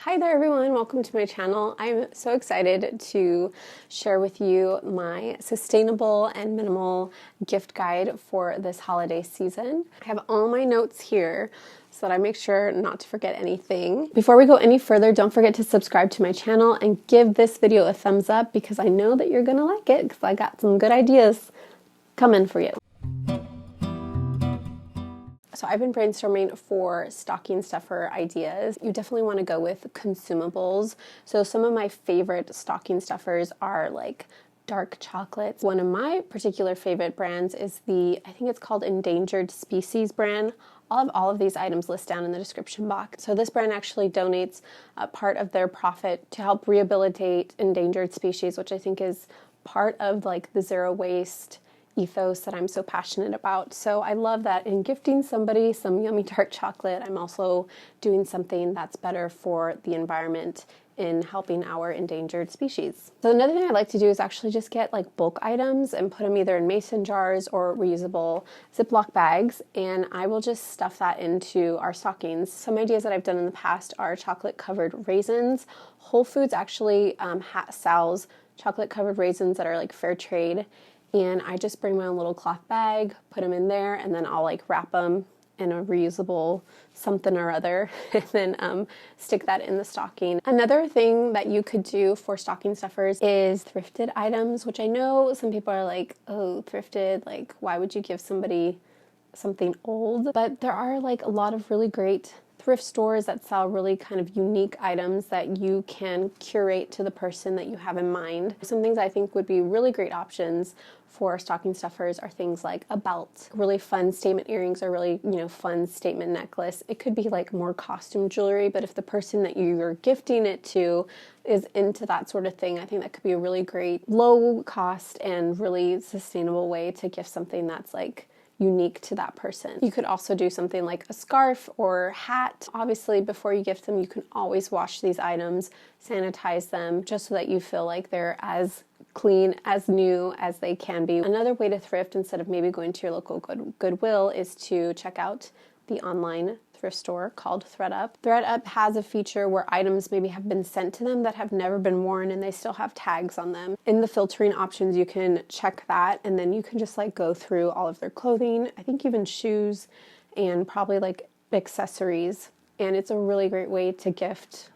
Hi there everyone, welcome to my channel. I'm so excited to share with you my sustainable and minimal gift guide for this holiday season. I have all my notes here so that I make sure not to forget anything. Before we go any further, don't forget to subscribe to my channel and give this video a thumbs up because I know that you're gonna like it because I got some good ideas coming for you. So I've been brainstorming for stocking stuffer ideas. You definitely want to go with consumables. So some of my favorite stocking stuffers are like dark chocolates. One of my particular favorite brands is I think it's called Endangered Species brand. I'll have all of these items listed down in the description box. So this brand actually donates a part of their profit to help rehabilitate endangered species, which I think is part of like the zero waste ethos that I'm so passionate about. So I love that in gifting somebody some yummy dark chocolate, I'm also doing something that's better for the environment in helping our endangered species. So another thing I like to do is actually just get like bulk items and put them either in mason jars or reusable Ziploc bags, and I will just stuff that into our stockings. Some ideas that I've done in the past are chocolate covered raisins. Whole Foods actually sells chocolate covered raisins that are like fair trade. And I just bring my own little cloth bag, put them in there, and then I'll like wrap them in a reusable something or other, and then stick that in the stocking. Another thing that you could do for stocking stuffers is thrifted items, which I know some people are like, oh, thrifted, like why would you give somebody something old? But there are like a lot of really great thrift stores that sell really kind of unique items that you can curate to the person that you have in mind. Some things I think would be really great options for stocking stuffers are things like a belt, really fun statement earrings, or really, fun statement necklace. It could be like more costume jewelry, but if the person that you're gifting it to is into that sort of thing, I think that could be a really great low cost and really sustainable way to gift something that's like unique to that person. You could also do something like a scarf or hat. Obviously, before you gift them, you can always wash these items, sanitize them, just so that you feel like they're as clean, as new as they can be. Another way to thrift, instead of maybe going to your local Goodwill, is to check out the online thrift store called ThredUp. ThredUp has a feature where items maybe have been sent to them that have never been worn and they still have tags on them. In the filtering options, you can check that, and then you can just like go through all of their clothing, I think even shoes, and probably like accessories. And it's a really great way to gift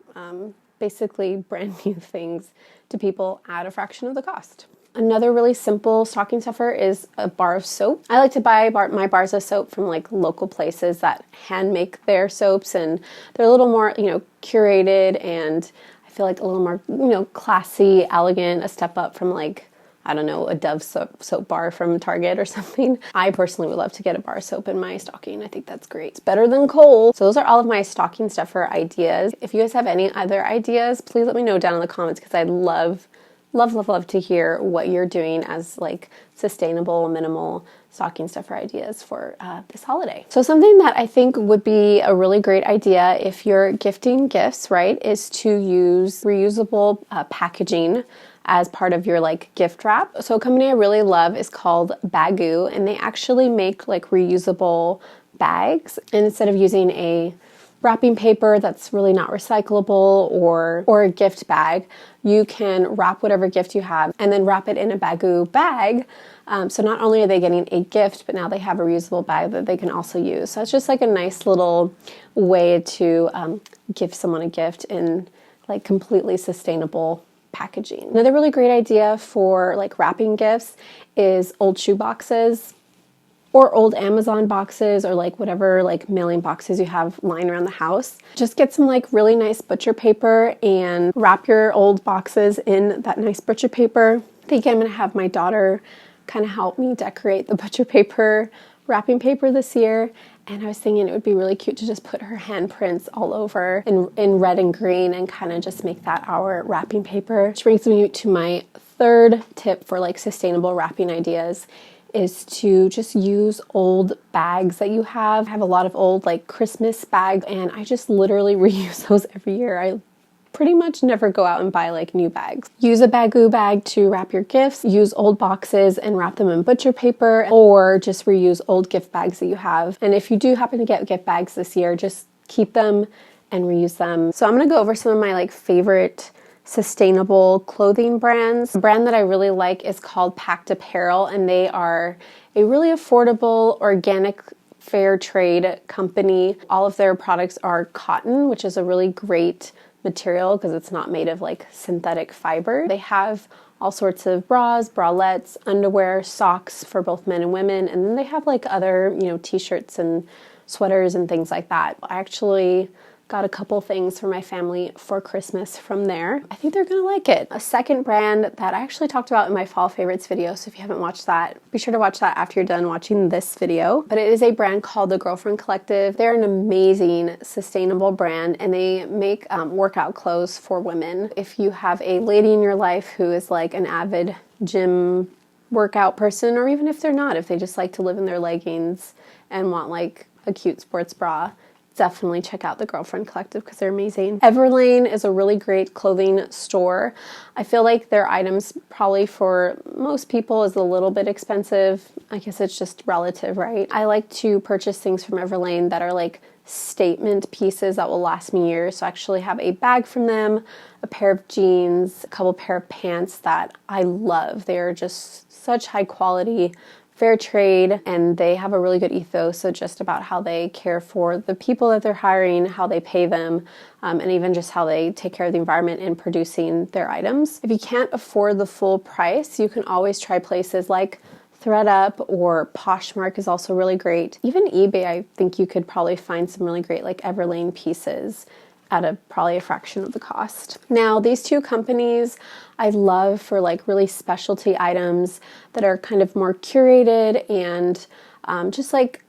basically brand new things to people at a fraction of the cost. Another really simple stocking stuffer is a bar of soap. I like to buy my bars of soap from like local places that hand make their soaps, and they're a little more, curated, and I feel like a little more, classy, elegant, a step up from like, I don't know, a Dove soap bar from Target or something. I personally would love to get a bar of soap in my stocking. I think that's great. It's better than coal. So those are all of my stocking stuffer ideas. If you guys have any other ideas, please let me know down in the comments because I'd love to hear what you're doing as like sustainable, minimal stocking stuffer ideas for this holiday. So something that I think would be a really great idea if you're gifting gifts, right, is to use reusable packaging as part of your like gift wrap. So a company I really love is called Baggu, and they actually make like reusable bags. And instead of using a wrapping paper that's really not recyclable or a gift bag, you can wrap whatever gift you have and then wrap it in a Baggu bag. So not only are they getting a gift, but now they have a reusable bag that they can also use. So it's just like a nice little way to give someone a gift in like completely sustainable packaging. Another really great idea for like wrapping gifts is old shoe boxes, or old Amazon boxes, or like whatever like mailing boxes you have lying around the house. Just get some like really nice butcher paper and wrap your old boxes in that nice butcher paper. I think I'm gonna have my daughter kind of help me decorate the butcher paper wrapping paper this year. And I was thinking it would be really cute to just put her handprints all over in red and green and kind of just make that our wrapping paper. Which brings me to my third tip for like sustainable wrapping ideas, is to just use old bags that you have. I have a lot of old like Christmas bags, and I just literally reuse those every year. I pretty much never go out and buy like new bags. Use a Baggu bag to wrap your gifts. Use old boxes and wrap them in butcher paper, or just reuse old gift bags that you have. And if you do happen to get gift bags this year, just keep them and reuse them. So I'm gonna go over some of my like favorite sustainable clothing brands. The brand that I really like is called Pact Apparel, and they are a really affordable, organic, fair trade company. All of their products are cotton, which is a really great material because it's not made of like synthetic fiber. They have all sorts of bras, bralettes, underwear, socks for both men and women, and then they have like other, t-shirts and sweaters and things like that. I actually got a couple things for my family for Christmas from there. I think they're gonna like it. A second brand that I actually talked about in my fall favorites video, so if you haven't watched that, be sure to watch that after you're done watching this video. But it is a brand called the Girlfriend Collective. They're an amazing sustainable brand, and they make workout clothes for women. If you have a lady in your life who is like an avid gym workout person, or even if they're not, if they just like to live in their leggings and want like a cute sports bra, definitely check out the Girlfriend Collective because they're amazing. Everlane is a really great clothing store. I feel like their items probably for most people is a little bit expensive. I guess it's just relative, right? I like to purchase things from Everlane that are like statement pieces that will last me years. So I actually have a bag from them, a pair of jeans, a couple pair of pants that I love. They're just such high quality, fair trade, and they have a really good ethos, so just about how they care for the people that they're hiring, how they pay them, and even just how they take care of the environment in producing their items. If you can't afford the full price, you can always try places like ThredUp, or Poshmark is also really great. Even eBay, I think you could probably find some really great like Everlane pieces at probably a fraction of the cost. Now, these two companies I love for like really specialty items that are kind of more curated and just like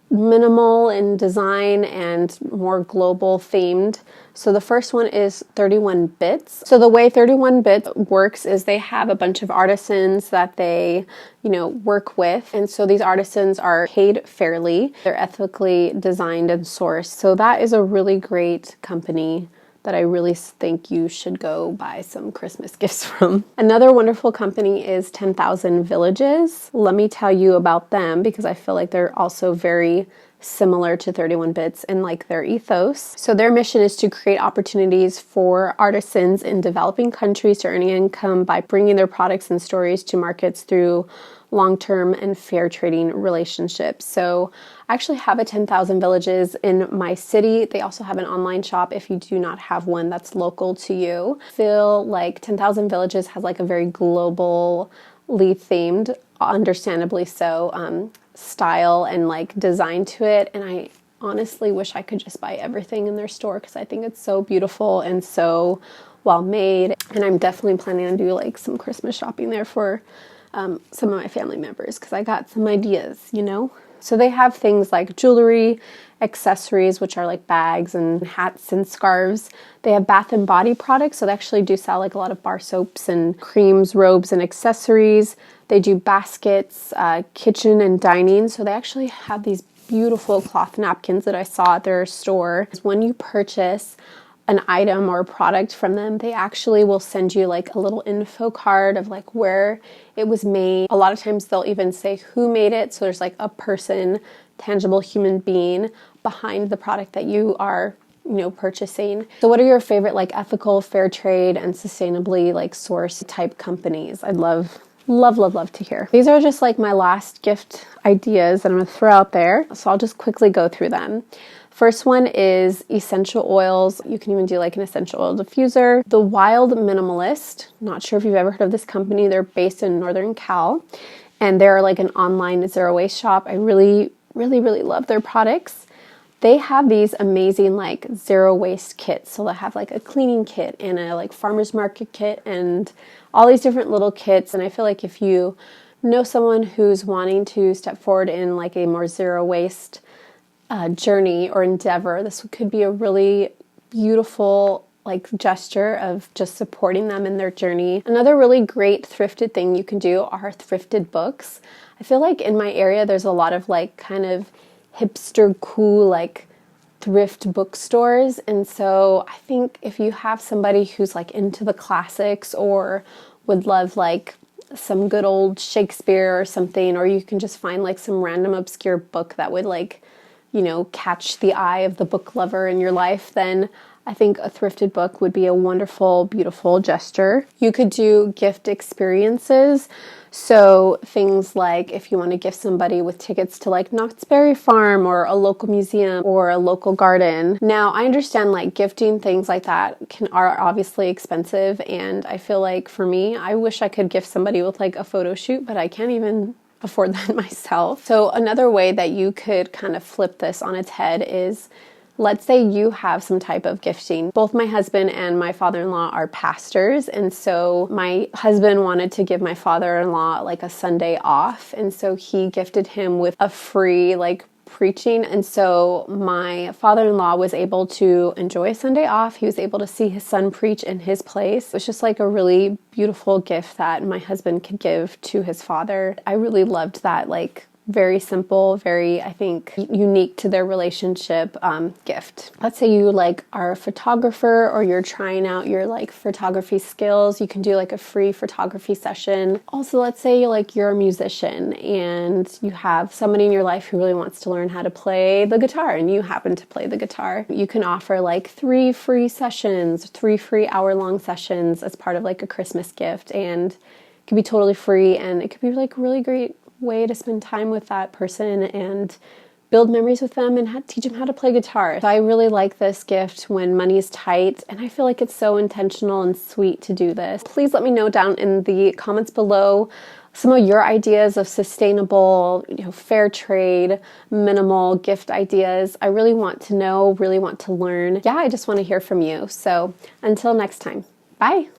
minimal in design and more global themed. So the first one is 31 Bits. So the way 31 Bits works is they have a bunch of artisans that they, work with. And so these artisans are paid fairly. They're ethically designed and sourced. So that is a really great company that I really think you should go buy some Christmas gifts from. Another wonderful company is 10,000 Villages. Let me tell you about them because I feel like they're also very similar to 31 Bits in like their ethos. So their mission is to create opportunities for artisans in developing countries to earn income by bringing their products and stories to markets through long-term and fair trading relationships. So I actually have a 10,000 Villages in my city. They also have an online shop if you do not have one that's local to you. I feel like 10,000 Villages has like a very globally themed, understandably so, style and like design to it. And I honestly wish I could just buy everything in their store because I think it's so beautiful and so well made. And I'm definitely planning to do like some Christmas shopping there for some of my family members because I got some ideas, So they have things like jewelry, accessories, which are like bags and hats and scarves. They have bath and body products, so they actually do sell like a lot of bar soaps and creams, robes, and accessories. They do baskets, kitchen and dining, so they actually have these beautiful cloth napkins that I saw at their store. When you purchase an item or a product from them, they actually will send you like a little info card of like where it was made. A lot of times they'll even say who made it, so there's like a person, tangible human being behind the product that you are purchasing. So what are your favorite like ethical, fair trade, and sustainably like sourced type companies? I'd love to hear. These are just like my last gift ideas that I'm going to throw out there. So I'll just quickly go through them. First one is essential oils. You can even do like an essential oil diffuser. The Wild Minimalist. Not sure if you've ever heard of this company. They're based in Northern Cal, and they're like an online zero waste shop. I really love their products. They have these amazing like zero waste kits. So they have like a cleaning kit and a like farmer's market kit and all these different little kits. And I feel like if you know someone who's wanting to step forward in like a more zero waste journey or endeavor, this could be a really beautiful like gesture of just supporting them in their journey. Another really great thrifted thing you can do are thrifted books. I feel like in my area there's a lot of like kind of hipster cool like thrift bookstores, and so I think if you have somebody who's like into the classics or would love like some good old Shakespeare or something, or you can just find like some random obscure book that would like catch the eye of the book lover in your life, then I think a thrifted book would be a wonderful, beautiful gesture. You could do gift experiences. So things like if you want to gift somebody with tickets to like Knott's Berry Farm or a local museum or a local garden. Now, I understand like gifting things like that are obviously expensive, and I feel like for me, I wish I could gift somebody with like a photo shoot, but I can't even afford that myself. So another way that you could kind of flip this on its head is, let's say you have some type of gifting. Both my husband and my father-in-law are pastors, and so my husband wanted to give my father-in-law like a Sunday off, and so he gifted him with a free like preaching, and so my father-in-law was able to enjoy a Sunday off. He was able to see his son preach in his place. It was just like a really beautiful gift that my husband could give to his father. I really loved that, like very simple, very, I think, unique to their relationship gift. Let's say you like are a photographer or you're trying out your like photography skills. You can do like a free photography session. Also, let's say you're a musician and you have somebody in your life who really wants to learn how to play the guitar and you happen to play the guitar. You can offer like 3 free sessions, 3 free hour-long sessions as part of like a Christmas gift, and it could be totally free, and it could be like really great way to spend time with that person and build memories with them and teach them how to play guitar. So I really like this gift when money is tight, and I feel like it's so intentional and sweet to do this. Please let me know down in the comments below some of your ideas of sustainable, fair trade, minimal gift ideas. I really want to know, really want to learn. Yeah, I just want to hear from you. So until next time, bye.